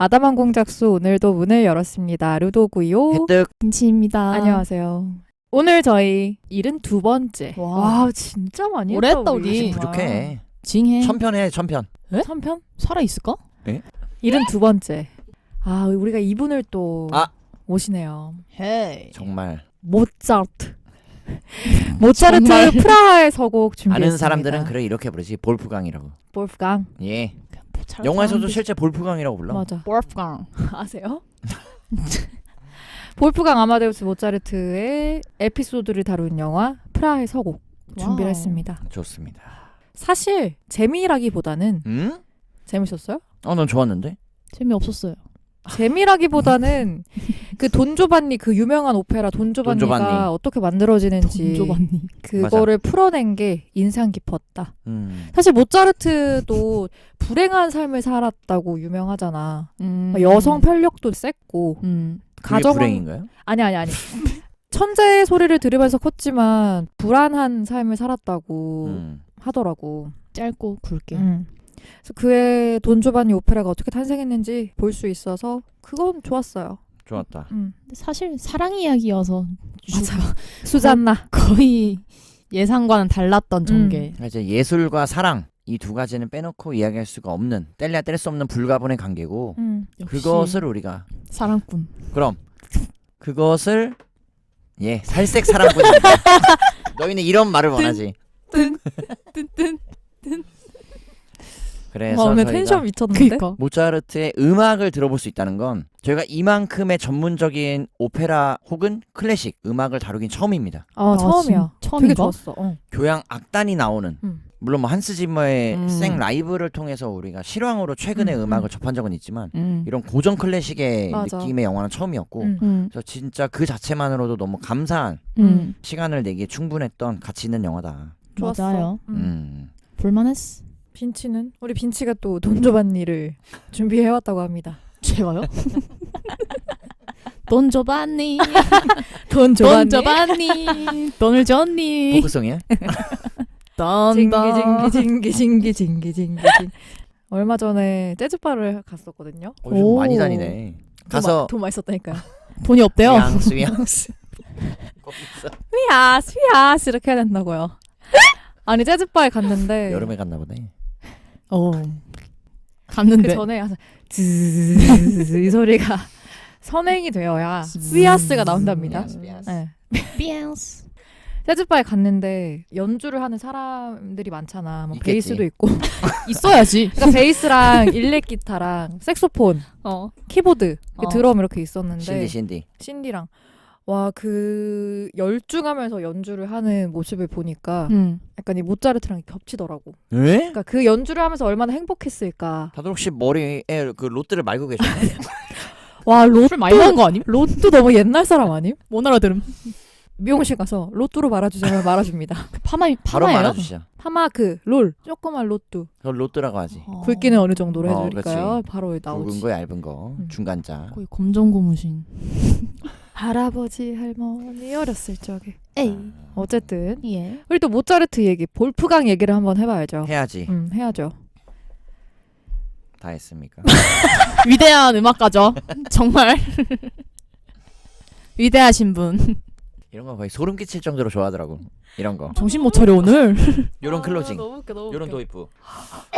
아담한 공작소 오늘도 문을 열었습니다. 루도구요. 혜득. 김치입니다. 안녕하세요. 오늘 저희 72번째. 와. 진짜 많이 오래 했다 했다, 우리. 정말. 부족해. 징해. 1000편 해 1000편. 3편? 살아있을까? 72번째. 아, 우리가 이분을 또 모시네요. 헤이. 정말 모차르트. 모차르트 정말. 프라하의 서곡 준비했습니다. 아는 사람들은 그래 이렇게 부르지. 볼프강이라고. 볼프강. 예. 영화에서도 실제 볼프강이라고 불러. 맞아. 볼프강. 아세요? 볼프강 아마데우스 모차르트의 에피소드를 다룬 영화 프라하의 서곡 준비를 와우. 했습니다. 좋습니다. 사실 재미라기보다는 응? 재밌었어요? 난 좋았는데. 재미없었어요. 재미라기보다는 그 돈조반니 그 유명한 오페라 돈조반니가 돈조반니. 어떻게 만들어지는지 돈조반니. 그거를 풀어낸 게 인상 깊었다. 음. 사실 모차르트도 불행한 삶을 살았다고 유명하잖아. 음. 여성 편력도 셌고 그게 가정 불행인가요? 아니 천재의 소리를 들으면서 컸지만 불안한 삶을 살았다고 하더라고. 짧고 굵게. 그래서 그의 돈조반니 오페라가 어떻게 탄생했는지 볼 수 있어서 그건 좋았어요. 좋았다. 근데 사실 사랑 이야기여서 맞아. 수잔나. 거의 예상과는 달랐던 전개. 이제 예술과 사랑 이 두 가지는 빼놓고 이야기할 수가 없는 뗄래야 뗄 수 없는 불가분의 관계고 역시 그것을 우리가 사랑꾼. 그럼 그것을 살색 사랑꾼입니다. 너희는 이런 말을 원하지. 뜬뜬. 그래서 오늘 저희가 텐션 미쳤는데? 그니까. 모차르트의 음악을 들어볼 수 있다는 건 저희가 이만큼의 전문적인 오페라 혹은 클래식 음악을 다루긴 처음입니다. 처음이야. 되게 처음인가? 좋았어. 교향 악단이 나오는 물론 뭐 한스 짐머의 생 라이브를 통해서 우리가 실황으로 최근의 음악을 접한 적은 있지만 이런 고전 클래식의 맞아. 느낌의 영화는 처음이었고 그래서 진짜 그 자체만으로도 너무 감사한 시간을 내기에 충분했던 가치 있는 영화다. 좋았어. 맞아요. 볼만했어. 빈치는? 우리 빈치가 또 돈조반니를 준비해왔다고 합니다. 제가요? 돈 줘봤니? 돈 돈 줘봤니? 돈을 줬니? 포크송이야? 징기징기징기징기징기징기. 얼마 전에 재즈바를 갔었거든요. 좀 오. 많이 다니네. 가서 돈 많이 썼다니까요. 돈이 없대요. 위앙스 위아스 이렇게 해야 된다고요. 아니 재즈바에 갔는데 여름에 갔나 보네. 갔는데 그 전에 이 소리가 선행이 되어야 위아스가 나온답니다. 네. 삐앙스. 재즈바에 갔는데 연주를 하는 사람들이 많잖아. 뭐 있겠지. 베이스도 있고. 있어야지. 그러니까 베이스랑 일렉 기타랑 색소폰, 키보드, 드럼 이렇게 있었는데 신디랑 와 그 열중하면서 연주를 하는 모습을 보니까 약간 이 모차르트랑 겹치더라고. 왜? 그러니까 그 연주를 하면서 얼마나 행복했을까. 다들 혹시 머리에 그 롯들을 말고 계셨나요? 와 술 많이 먹은 거 아님? 로또 너무 옛날 사람 아님? 못 알아들음. 미용실 가서 로또로 말아주자면 말아줍니다. 파마예요? 바로 말아주시죠. 파마 롤 조그만 로또. 그걸 롯드라고 하지. 굵기는 어느 정도로 어, 해드릴까요? 그치. 바로 나오지. 굵은 거 얇은 거 중간자. 거의 검정고무신. 할아버지 할머니 어렸을 적에. 에이. 어쨌든 예. 우리 또 모차르트 얘기, 볼프강 얘기를 한번 해봐야죠. 해야지. 해야죠. 다 했습니까? 위대한 음악가죠. 정말 위대하신 분. 이런 거 거의 소름 끼칠 정도로 좋아하더라고. 이런 거. 정신 못 차려 오늘. 요런 클로징. 너무 웃겨, 너무 요런 웃겨. 도입부.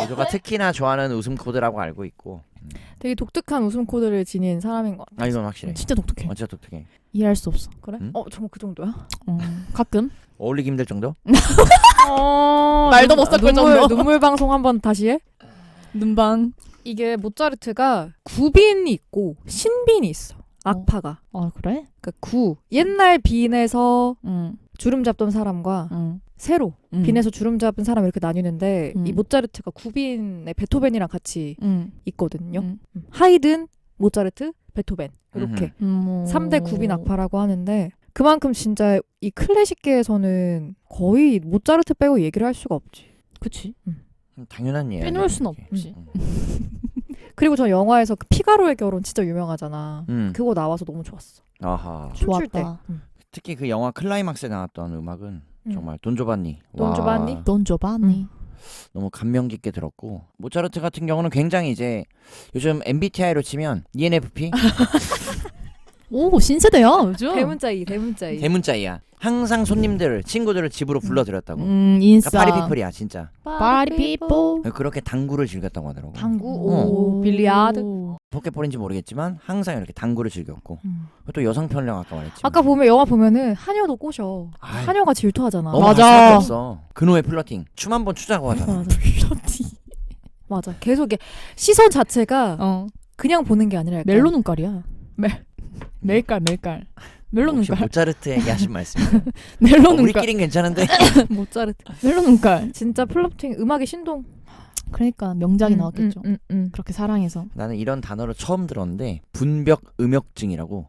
요조가 특히나 좋아하는 웃음 코드라고 알고 있고. 되게 독특한 웃음 코드를 지닌 사람인 것 같아. 이건 확실해. 진짜 독특해. 진짜 독특해. 이해할 수 없어. 그래? 응? 정말 그 정도야? 가끔. 어울리기 힘들 정도? 말도 못 섞을 정도. 눈물 방송 한번 다시 해? 눈방. 이게 모차르트가 구빈이 있고 신빈이 있어. 악파가. 아 그래? 그러니까 옛날 빈에서 응. 주름 잡던 사람과 응. 새로 빈에서 주름 잡은 사람 이렇게 나뉘는데 이 음. 모차르트가 구빈의 베토벤이랑 같이 응. 있거든요. 하이든, 모차르트, 베토벤 이렇게 3대 구빈 악파라고 하는데 그만큼 진짜 이 클래식계에서는 거의 모차르트 빼고 얘기를 할 수가 없지. 그치. 당연한 이야기. 빼놓을 순 없지. 그리고 저 영화에서 그 피가로의 결혼 진짜 유명하잖아. 음. 그거 나와서 너무 좋았어. 아하. 춤출 때. 좋았다. 특히 그 영화 클라이막스에 나왔던 음악은 음. 정말 돈조반니. 돈조반니? 와. 돈 줘봤니? 너무 감명 깊게 들었고 모차르트 같은 경우는 굉장히 이제 요즘 MBTI로 치면 ENFP 오 신세대야 요즘. 대문자이야. 항상 손님들을 친구들을 집으로 불러들였다고. 인싸. 그러니까 파리피플이야 진짜. 파리피플. 그렇게 당구를 즐겼다고 하더라고. 당구, 오, 빌리아드. 포켓볼인지 모르겠지만 항상 이렇게 당구를 즐겼고 또 여성 편령 아까 말했지만 아까 보면 영화 보면은 하녀도 꼬셔. 아이, 하녀가 질투하잖아. 너무 할 수밖에 없어. 그노의 플러팅 춤 한 번 추자고 하잖아. 플러팅. 맞아. 계속 이게 시선 자체가 그냥 보는 게 아니라 약간 멜로 눈깔이야. 멜깔. 멜로 혹시 눈깔. 모차르트에게 하신 말씀이에요? 멜로 눈깔. 우리끼린 괜찮은데 모차르트. 멜로 눈깔. 진짜 플러팅 음악의 신동. 그러니까 명작이 나왔겠죠. 응. 그렇게 사랑해서. 나는 이런 단어를 처음 들었는데 분벽 음욕증이라고.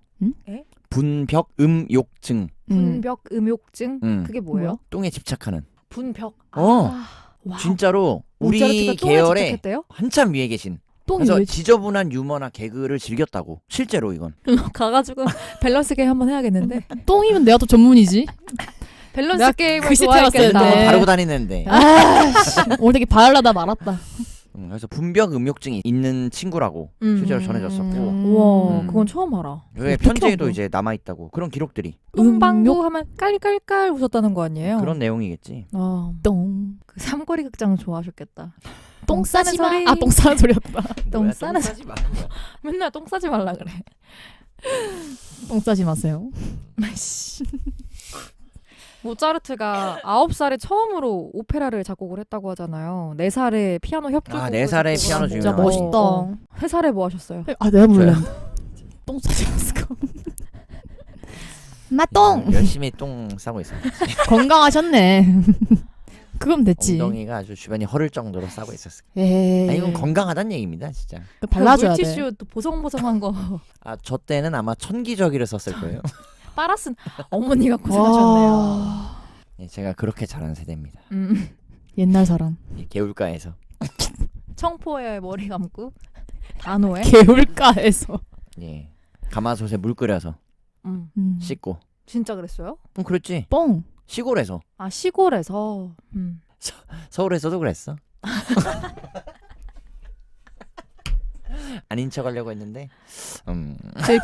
에? 분벽 음욕증. 분벽 음욕증? 그게 뭐예요? 똥에 집착하는. 분벽. 와. 진짜로 우리 모차르트가 계열에 집착했대요? 한참 위에 계신. 똥이 그래서 왜 지저분한 유머나 개그를 즐겼다고. 실제로 이건. 가가지고 밸런스 게임 한번 해야겠는데. 똥이면 내가 또 전문이지. 밸런스 게임을 글씨 좋아했겠다. 태웠을 바르고 다니는데. 오늘 되게 바랄라다 말았다. 그래서 분벽 음욕증이 있는 친구라고 실제로 전해졌었고. 우와, 그건 처음 알아. 왜 편지에도 이제 남아 있다고 그런 기록들이. 똥방구 하면 깔깔깔 웃었다는 거 아니에요? 그런 내용이겠지. 똥. 그 삼거리 극장 좋아하셨겠다. 똥 싸지 마. 소리. 똥 싸는 소리였다. 똥 싸는 소리. 맨날 똥 싸지 말라 그래. 똥 싸지 마세요. 모차르트가 9살에 처음으로 오페라를 작곡을 했다고 하잖아요. 4살에 피아노 협주곡. 4살에 피아노 진짜 중요하지. 멋있다. 3살에 뭐 하셨어요? 내가 몰랐네. 똥 싸지 마세요. 나똥. 열심히 똥 싸고 있어. 건강하셨네. 그럼 됐지. 엉덩이가 아주 주변이 허를 정도로 싸고 있었어. 에이. 이건 건강하다는 얘기입니다, 진짜. 발라줘야 돼. 물티슈 또 보송보송한 거. 저 때는 아마 천기저귀를 썼을 거예요. 빨았은 어머니가 고생하셨네요. 예, 제가 그렇게 자란 세대입니다. 옛날 사람. 개울가에서. 청포에 머리 감고 단호에. 개울가에서. 예. 가마솥에 물 끓여서 씻고. 진짜 그랬어요? 그랬지. 뻥. 시골에서. 아 시골에서. 서울에서도 그랬어. 아닌 척하려고 했는데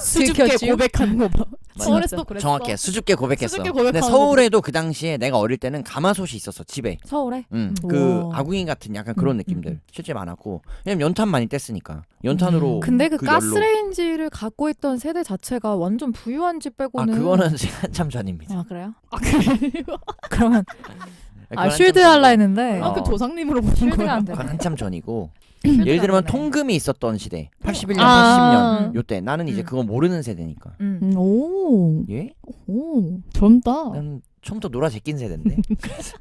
수줍게 고백한 거 봐. 서울에서도 그랬어. 정확해. 수줍게 고백했어. 수줍게 고백하는 근데 서울에도 그 당시에 내가 어릴 때는 가마솥이 있었어 집에. 서울에? 그 아궁이 같은 약간 그런 느낌들 실제 많았고. 왜냐면 연탄 많이 뗐으니까. 연탄으로. 근데 그 열로. 가스레인지를 갖고 있던 세대 자체가 완전 부유한 집 빼고는. 그거는 한참 전입니다. 아 그래요? 그래요? 그러면 그건 쉴드 한참 할라 전이고. 했는데. 어. 그 조상님으로 보는 쉴드가 거야. 안 돼. 그건 한참 전이고. 쉴드가 예를 들면 안 되네. 통금이 있었던 시대 81년 아. 80년 요때 나는 이제 그거 모르는 세대니까. 오. 예? 오. 젊다. 난 처음부터 놀아 제낀 세대인데. 그래서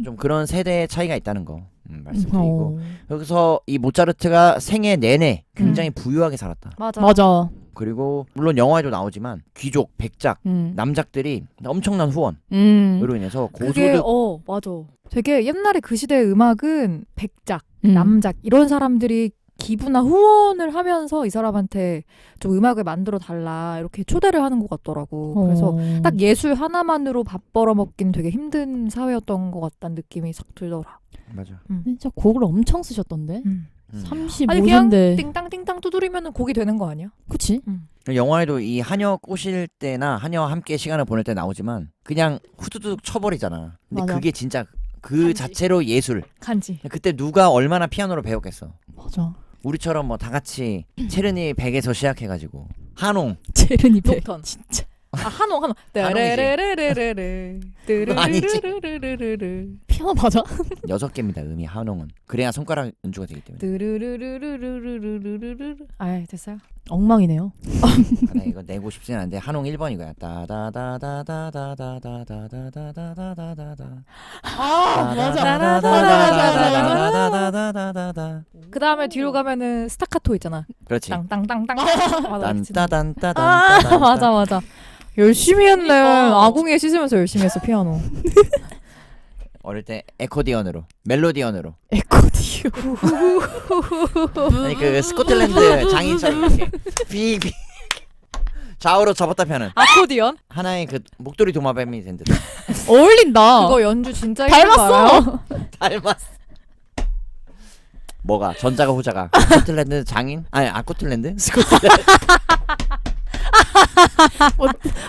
좀 그런 세대의 차이가 있다는 거 말씀드리고. 여기서 이 모차르트가 생애 내내 굉장히 부유하게 살았다. 맞아. 그리고 물론 영화에도 나오지만 귀족, 백작, 남작들이 엄청난 후원으로 인해서 그게 고소득. 맞아. 되게 옛날에 그 시대의 음악은 백작, 남작 이런 사람들이 기부나 후원을 하면서 이 사람한테 좀 음악을 만들어 달라 이렇게 초대를 하는 것 같더라고. 그래서 딱 예술 하나만으로 밥 벌어먹긴 되게 힘든 사회였던 것 같다는 느낌이 싹 들더라. 맞아. 진짜 곡을 엄청 쓰셨던데. 35세인데. 아니 그냥 띵땅띵땅 두드리면 곡이 되는 거 아니야? 그치? 영화에도 이 하녀 꼬실 때나 하녀와 함께 시간을 보낼 때 나오지만 그냥 후두둑 쳐버리잖아. 근데 맞아. 그게 진짜 그 간지. 자체로 예술. 간지. 그때 누가 얼마나 피아노를 배웠겠어. 맞아. 우리처럼 뭐 다 같이 체르니 100에서 시작해가지고 한홍. 체르니 백. 녹턴. 진짜. 한홍. 아니지. 피아노 맞아? 6개입니다. 음이 한홍은. 그래야 손가락 연주가 되기 때문에. 아 됐어요. 엉망이네요. 나 이거 내고 싶진 않은데 한홍 1번 이거야. 따다다다다다다다다다다다다다다다. 맞아. 그 다음에 뒤로 가면은 스타카토 있잖아. 그렇지. 땅땅땅땅. 딴따단따단. 맞아. 열심히 했네. 아궁이에 씻으면서 열심히 했어 피아노. 어릴 때 에코디언으로, 멜로디언으로. 에코디오. 아니 그 스코틀랜드 장인처럼 이렇게 비 좌우로 접었다 펴는 아코디언? 하나의 그 목도리 도마뱀이 된 듯. 어울린다. 그거 연주 진짜 힘든 거 닮았어. 알아요? 닮았어. 뭐가 전자가 후자가 스코틀랜드 장인? 아니 아코틀랜드? 스코틀랜드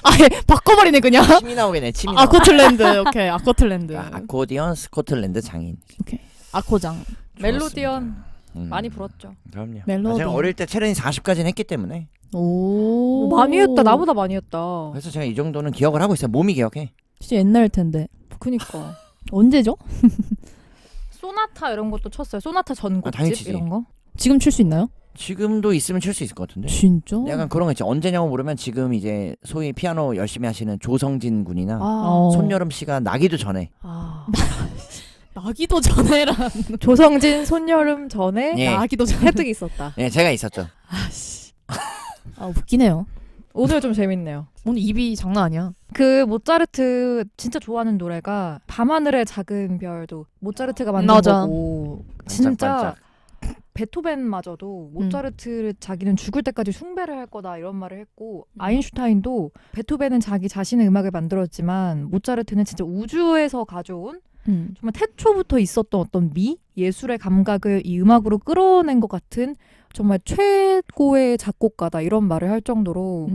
아예 바꿔버리네 그냥. 침이 나오겠네. 침이 나와. 아코틀랜드. 오케이. 아코틀랜드. 아코디언 스코틀랜드 장인. 오케이. 아코장. 멜로디언 많이 불었죠. 그럼요. 멜로디. 제가 어릴 때 체르니 40까지는 했기 때문에 오. 많이 했다. 나보다 많이 했다. 그래서 제가 이 정도는 기억을 하고 있어요. 몸이 기억해. 진짜 옛날 텐데. 그니까. 언제죠? 소나타 이런 것도 쳤어요. 소나타 전곡집 당연히 치지. 이런 거. 지금 출 수 있나요? 지금도 있으면 칠 수 있을 것 같은데. 진짜? 약간 그런 거 있죠. 언제냐고 물으면 지금 이제 소위 피아노 열심히 하시는 조성진 군이나 어. 손여름 씨가 나기도 전에 나기도 전에라. 조성진 손여름 전에 예. 나기도 전에. 혜택이 있었다. 예, 제가 있었죠. 아씨. 아 웃기네요. 오늘 좀 재밌네요. 오늘 입이 장난 아니야. 그 모차르트 진짜 좋아하는 노래가 밤하늘의 작은 별도 모차르트가 만든 맞아. 거고 진짜 반짝반짝. 베토벤마저도 모차르트를 자기는 죽을 때까지 숭배를 할 거다 이런 말을 했고 아인슈타인도 베토벤은 자기 자신의 음악을 만들었지만 모차르트는 진짜 우주에서 가져온 정말 태초부터 있었던 어떤 예술의 감각을 이 음악으로 끌어낸 것 같은 정말 최고의 작곡가다 이런 말을 할 정도로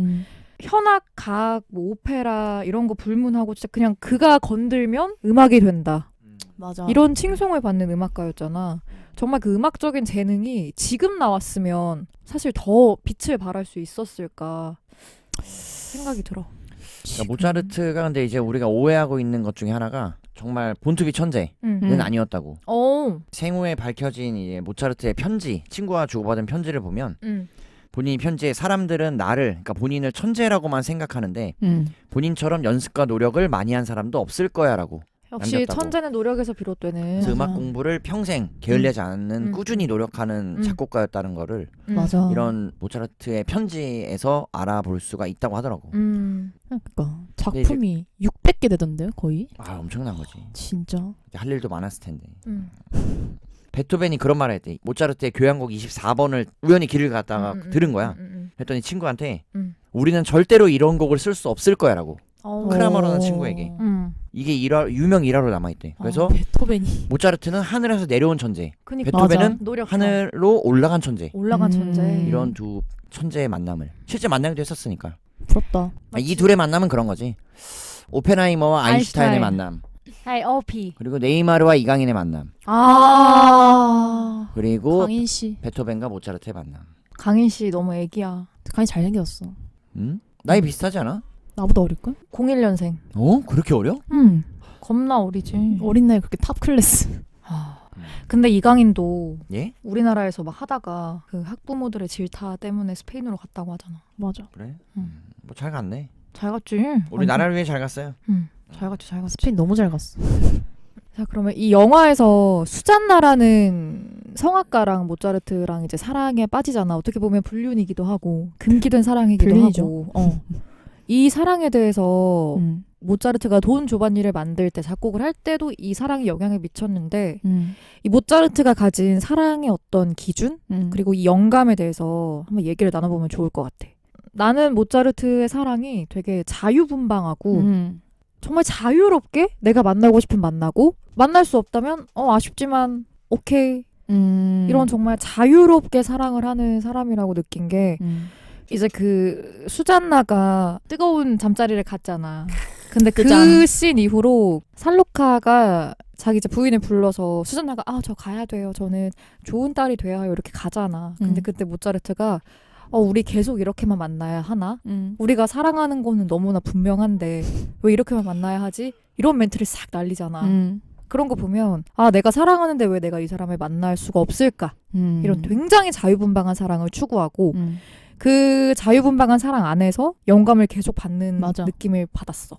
현악, 가악, 뭐 오페라 이런 거 불문하고 진짜 그냥 그가 건들면 음악이 된다. 맞아. 이런 칭송을 받는 음악가였잖아. 정말 그 음악적인 재능이 지금 나왔으면 사실 더 빛을 발할 수 있었을까 생각이 들어. 그러니까 모차르트가 근데 이제 우리가 오해하고 있는 것 중에 하나가 정말 본투비 천재는 아니었다고. 생후에 밝혀진 이제 모차르트의 편지, 친구와 주고받은 편지를 보면 본인이 편지에 사람들은 나를, 그러니까 본인을 천재라고만 생각하는데 본인처럼 연습과 노력을 많이 한 사람도 없을 거야라고. 역시 남겼다고. 천재는 노력에서 비롯되는. 그래서 음악 공부를 평생 게을리하지 않는 꾸준히 노력하는 작곡가였다는 거를 맞아. 이런 모차르트의 편지에서 알아볼 수가 있다고 하더라고. 그러니까 작품이 600개 되던데요, 거의. 아 엄청난 거지. 진짜. 할 일도 많았을 텐데. 베토벤이 그런 말을 했대. 모차르트의 교향곡 24번을 우연히 길을 갔다가 들은 거야. 했더니 친구한테 우리는 절대로 이런 곡을 쓸 수 없을 거야라고. 크라머라는 친구에게 이게 유명 일화로 남아있대. 그래서 베토벤이 모차르트는 하늘에서 내려온 천재, 그러니까. 베토벤은 노력자. 하늘로 올라간 천재. 올라간 천재. 이런 두 천재의 만남을 실제 만나기도 했었으니까. 부럽다. 이 둘의 만남은 그런 거지. 오펜하이머와 아인슈타인의 만남, 그리고 네이마르와 이강인의 만남, 그리고 강인 씨. 베토벤과 모차르트의 만남. 강인 씨 너무 애기야. 강인 잘생겼어. 나이 비슷하지 않아? 나보다 어릴걸? 01년생. 그렇게 어려? 겁나 어리지. 어린 나이 그렇게 탑 클래스. 근데 이강인도 예? 우리나라에서 막 하다가 그 학부모들의 질타 때문에 스페인으로 갔다고 하잖아. 맞아. 그래? 뭐 잘 갔네. 잘 갔지. 우리 나라를 위해 잘 갔어요. 잘 갔지, 잘 갔지. 스페인 너무 잘 갔어. 자, 그러면 이 영화에서 수잔나라는 성악가랑 모차르트랑 이제 사랑에 빠지잖아. 어떻게 보면 불륜이기도 하고 금기된 사랑이기도 불륜이죠. 하고. 이 사랑에 대해서 모차르트가 돈 조반니를 만들 때 작곡을 할 때도 이 사랑이 영향을 미쳤는데 이 모차르트가 가진 사랑의 어떤 기준 그리고 이 영감에 대해서 한번 얘기를 나눠보면 좋을 것 같아. 나는 모차르트의 사랑이 되게 자유분방하고 정말 자유롭게 내가 만나고 싶으면 만나고 만날 수 없다면 아쉽지만 오케이 이런 정말 자유롭게 사랑을 하는 사람이라고 느낀 게 이제 그 수잔나가 뜨거운 잠자리를 갔잖아. 근데 그 씬 이후로 살로카가 자기 이제 부인을 불러서 수잔나가 저 가야 돼요. 저는 좋은 딸이 돼야 해요. 이렇게 가잖아. 근데 그때 모차르트가 우리 계속 이렇게만 만나야 하나? 우리가 사랑하는 거는 너무나 분명한데 왜 이렇게만 만나야 하지? 이런 멘트를 싹 날리잖아. 그런 거 보면 내가 사랑하는데 왜 내가 이 사람을 만날 수가 없을까? 이런 굉장히 자유분방한 사랑을 추구하고 그 자유분방한 사랑 안에서 영감을 계속 받는 느낌을 받았어.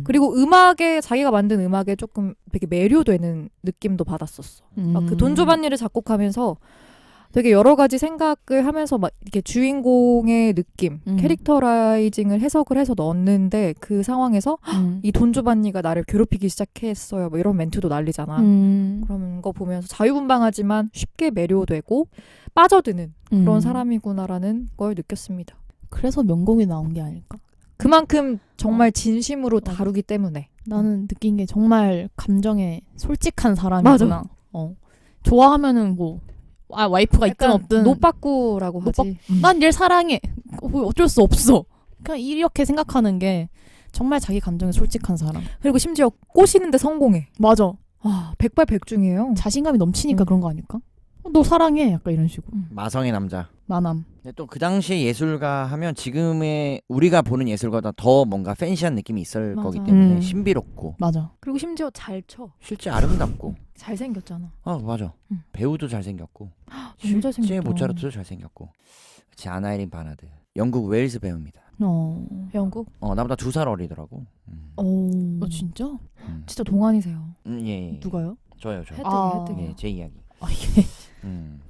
그리고 음악에 자기가 만든 음악에 조금 되게 매료되는 느낌도 받았었어. 막 그 돈조반니를 작곡하면서 되게 여러 가지 생각을 하면서 막 이렇게 주인공의 느낌, 캐릭터라이징을 해석을 해서 넣었는데 그 상황에서 이 돈조반니가 나를 괴롭히기 시작했어요. 뭐 이런 멘트도 날리잖아. 그런 거 보면서 자유분방하지만 쉽게 매료되고 빠져드는 그런 사람이구나라는 걸 느꼈습니다. 그래서 명곡이 나온 게 아닐까? 그만큼 정말 진심으로 다루기 때문에. 나는 느낀 게 정말 감정에 솔직한 사람이구나. 좋아하면은 뭐 와이프가 있든 없든 노빠꾸라고 하지. 난 얘 사랑해. 어쩔 수 없어. 그냥 이렇게 생각하는 게 정말 자기 감정에 솔직한 사람. 그리고 심지어 꼬시는데 성공해. 맞아. 와, 백발백중이에요. 자신감이 넘치니까 그런 거 아닐까? 너 사랑해. 약간 이런 식으로. 마성의 남자. 만함. 근데 또 그 당시에 예술가 하면 지금의 우리가 보는 예술가보다 더 뭔가 팬시한 느낌이 있을 맞아. 거기 때문에 신비롭고 맞아. 그리고 심지어 잘 쳐. 실제 아름답고 잘생겼잖아. 맞아. 배우도 잘생겼고 너무 실제 잘생겼다. 모차르트도 잘생겼고. 그치, 아나에린 바나드. 영국 웨일스 배우입니다. 영국? 나보다 2살 어리더라고. 진짜? 진짜 동안이세요. 예. 누가요? 저요. 혜택이. 예, 제 이야기. 예.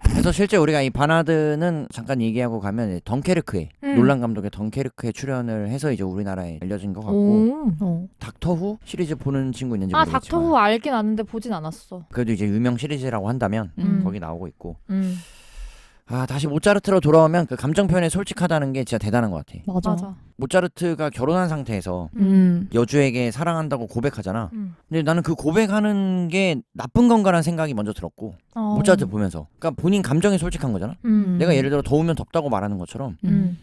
그래서 실제 우리가 이 바나드는 잠깐 얘기하고 가면 덩케르크에 놀란 감독의 덩케르크에 출연을 해서 이제 우리나라에 알려진 것 같고 닥터후 시리즈 보는 친구 있는지 모르겠지만 닥터후 알긴 아는데 보진 않았어. 그래도 이제 유명 시리즈라고 한다면 거기 나오고 있고 다시 모차르트로 돌아오면 그 감정 표현에 솔직하다는 게 진짜 대단한 것 같아. 맞아. 모차르트가 결혼한 상태에서 여주에게 사랑한다고 고백하잖아. 근데 나는 그 고백하는 게 나쁜 건가라는 생각이 먼저 들었고 모차르트 보면서 그러니까 본인 감정에 솔직한 거잖아. 내가 예를 들어 더우면 덥다고 말하는 것처럼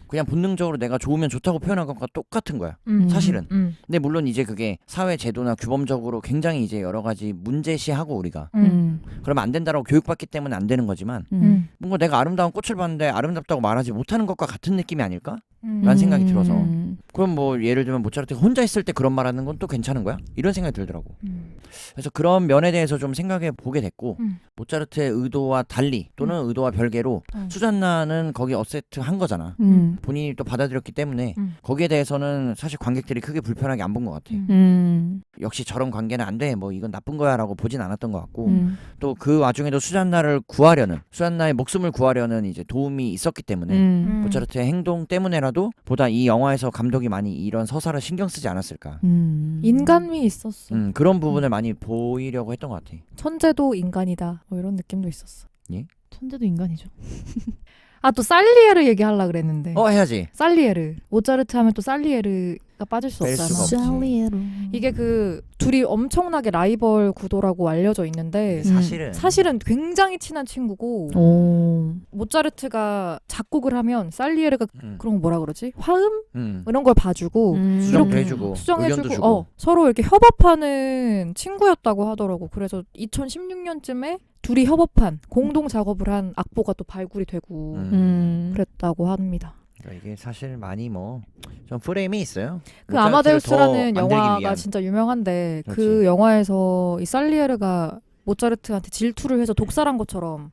그냥 본능적으로 내가 좋으면 좋다고 표현한 것과 똑같은 거야. 사실은. 근데 물론 이제 그게 사회 제도나 규범적으로 굉장히 이제 여러 가지 문제시하고 우리가 그러면 안 된다라고 교육받기 때문에 안 되는 거지만 뭔가 내가 아름다운 꽃을 봤는데 아름답다고 말하지 못하는 것과 같은 느낌이 아닐까? 라는 생각이 들어서 그럼 뭐 예를 들면 모차르트가 혼자 있을 때 그런 말하는 건 또 괜찮은 거야? 이런 생각이 들더라고. 그래서 그런 면에 대해서 좀 생각해 보게 됐고 모차르트의 의도와 달리 또는 의도와 별개로 수잔나는 거기 어세트 한 거잖아. 본인이 또 받아들였기 때문에 거기에 대해서는 사실 관객들이 크게 불편하게 안 본 것 같아. 역시 저런 관계는 안 돼. 뭐 이건 나쁜 거야 라고 보진 않았던 것 같고 또 그 와중에도 수잔나의 목숨을 구하려는 이제 도움이 있었기 때문에 모차르트의 행동 때문에라도 보다 이 영화에서 감독이 많이 이런 서사를 신경 쓰지 않았을까. 인간미 있었어. 그런 부분을 많이 보이려고 했던 것 같아. 천재도 인간이다. 뭐 이런 느낌도 있었어. 예? 천재도 인간이죠. 또 살리에르 얘기하려고 그랬는데. 해야지. 살리에르. 모차르트 하면 또 살리에르가 빠질 수 뺄 없잖아. 수가 없지. 이게 그 둘이 엄청나게 라이벌 구도라고 알려져 있는데 사실은 굉장히 친한 친구고 모차르트가 작곡을 하면 살리에르가 그런 거 뭐라 그러지? 화음? 이런 걸 봐주고 수정도 해주고 수정해주고 의견도 주고. 서로 이렇게 협업하는 친구였다고 하더라고. 그래서 2016년쯤에 둘이 협업한 공동 작업을 한 악보가 또 발굴이 되고 그랬다고 합니다. 그러니까 이게 사실 많이 좀 프레임이 있어요. 그 아마데우스라는 영화가 진짜 유명한데 그렇지. 그 영화에서 이 살리에르가 모차르트한테 질투를 해서 독살한 것처럼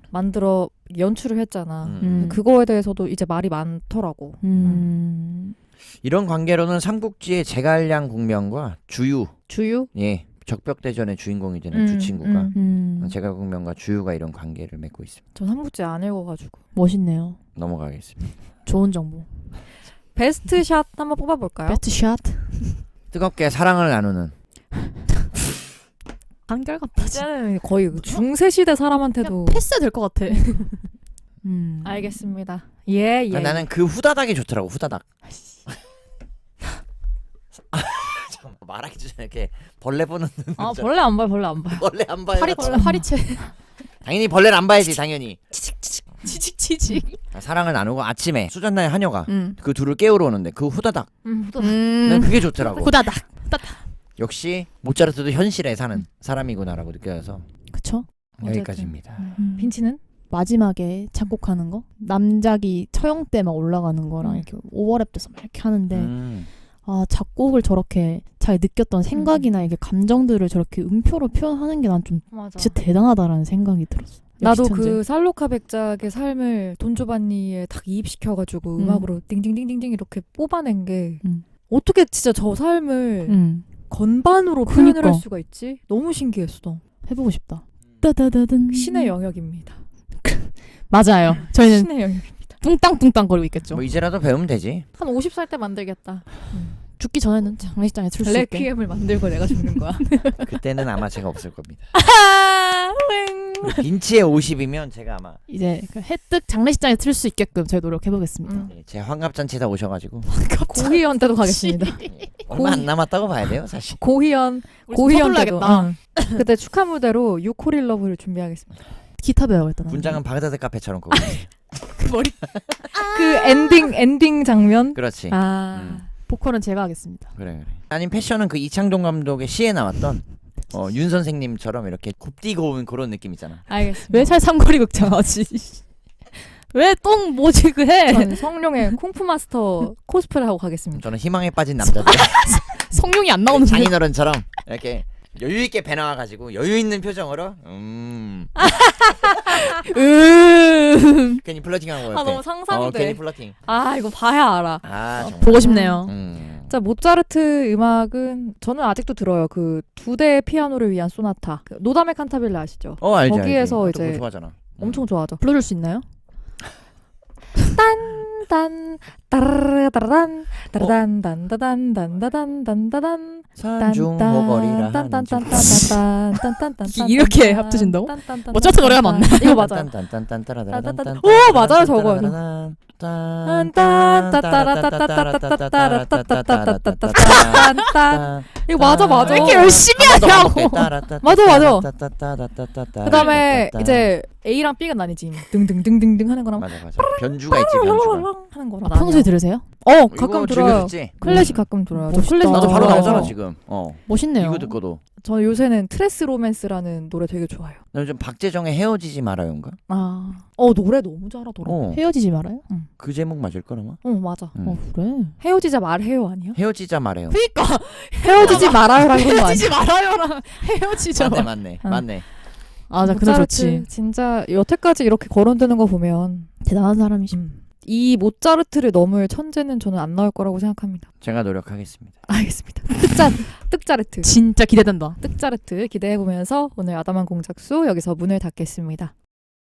만들어 연출을 했잖아. 그거에 대해서도 이제 말이 많더라고. 이런 관계로는 삼국지의 제갈량 공명과 주유 예 적벽대전의 주인공이 되는 두 친구가 제갈공명과 주유가 이런 관계를 맺고 있습니다. 저 삼국지 안 읽어가지고. 멋있네요. 넘어가겠습니다. 좋은 정보. 베스트 샷 한번 뽑아볼까요? 베스트 샷. 뜨겁게 사랑을 나누는. 한결같다. 이제는 거의 중세 시대 사람한테도 패스 될 것 같아. 알겠습니다. 예. 나는 그 후다닥이 좋더라고. 후다닥. 말하기 전에 이렇게 벌레 보는 눈. 벌레 안 봐요. 벌레 안 봐요. 파리채. 당연히 벌레를 안 봐야지. 당연히. 치직. 사랑을 나누고 아침에 수잔나의 하녀가 그 둘을 깨우러 오는데 그 후다닥. 난 그게 좋더라고. 후다닥. 역시 모차르트도 현실에 사는 사람이구나라고 느껴져서. 그쵸? 여기까지입니다. 빈치는? 마지막에 작곡하는 거? 남작이 처형 때 막 올라가는 거랑 이렇게 오버랩 돼서 막 이렇게 하는데 작곡을 저렇게 잘 느꼈던 생각이나 이게 감정들을 저렇게 음표로 표현하는 게 난 좀 진짜 대단하다라는 생각이 들었어. 나도 그 살로카 백작의 삶을 돈조반니에 딱 이입시켜가지고 음악으로 띵띵띵띵띵 이렇게 뽑아낸 게 어떻게 진짜 저 삶을 건반으로 표현을 할 수가 있지? 너무 신기했어. 해보고 싶다. 따다다든. 신의 영역입니다. 맞아요. 저희는 신의 영역입니다. 뚱땅뚱땅 거리고 있겠죠. 뭐 이제라도 배우면 되지. 한 50살 때 만들겠다. 죽기 전에는 장례식장에 출 수 있게. 레퀴엠을 만들고 내가 죽는 거야. 그때는 아마 제가 없을 겁니다. 빈치의 50이면 제가 아마 이제 그 해뜩 장례식장에 틀 수 있게끔 저희 노력해 보겠습니다. 제 환갑잔치다 오셔가지고 고희연 때도 가겠습니다. 얼마 안 남았다고 봐야 돼요 사실. 고희연 때도 그때 축하 무대로 유코릴 러브를 준비하겠습니다. 기타 배워야겠다. 분장은 바그다드 카페처럼 그거. 그 머리 그 엔딩 장면. 그렇지. 보컬은 제가 하겠습니다. 그래. 아니면 패션은 그 이창동 감독의 시에 나왔던 윤 선생님처럼 이렇게 곱디고 온 그런 느낌 있잖아. 알겠습니다. 왜 잘 삼거리 극장하지? 왜 똥 모직을 해? 저는 성룡의 쿵푸 마스터 코스프레 하고 가겠습니다. 저는 희망에 빠진 남자들. 성룡이 안 나오는 장인어른처럼 이렇게 여유 있게 배 나와가지고 여유 있는 표정으로 괜히 플러팅하는 거예요. 너무 상상이 돼. 괜히 플러팅. 이거 봐야 알아. 정말. 보고 싶네요. 자, 모차르트 음악은 저는 아직도 들어요. 그 2대 피아노를 위한 소나타. 그 노다메 칸타빌레 아시죠? 알지. 거기에서 알지. 이제 좋아하잖아. 엄청 좋아하죠. 불러줄 수 있나요? 딴 따라라란 따라단 단다단 단다단 단다단 산중호거리라 이렇게 합쳐진다고? 모차르트 노래가 맞네. 이거 맞아요. 오 맞아요 저거. 이거 맞아. 왜 이렇게 열심히 하냐고. 맞아. 그다음에 이제 A랑 B가 나뉘지. 등등등등등 하는 거랑 맞아. 변주가 있지 변주가. 하는 거랑. 평소에 들으세요? 가끔 들어요. 클래식 가끔 들어요. 저 클래식 나도 바로 좋아해서. 나오잖아 지금. 멋있네요. 이거 듣고도. 저 요새는 트레스 로맨스라는 노래 되게 좋아해요. 나 요즘 박재정의 헤어지지 말아요인가? 노래 너무 잘하더라. 헤어지지 말아요? 그 제목 맞을 거라마? 맞아. 그래. 헤어지자 말해요 아니야? 헤어지자 말해요. 그니까 헤어지지 말아요라는 건 헤어지지 말아요랑 헤어지자. 맞네. 자, 그 노래 좋지. 진짜 여태까지 이렇게 거론되는 거 보면 대단한 사람이지. 이 모차르트를 넘을 천재는 저는 안 나올 거라고 생각합니다. 제가 노력하겠습니다. 알겠습니다. 뜩자르트. 진짜 기대된다. 뜩자르트 기대해보면서 오늘 아담한 공작수 여기서 문을 닫겠습니다.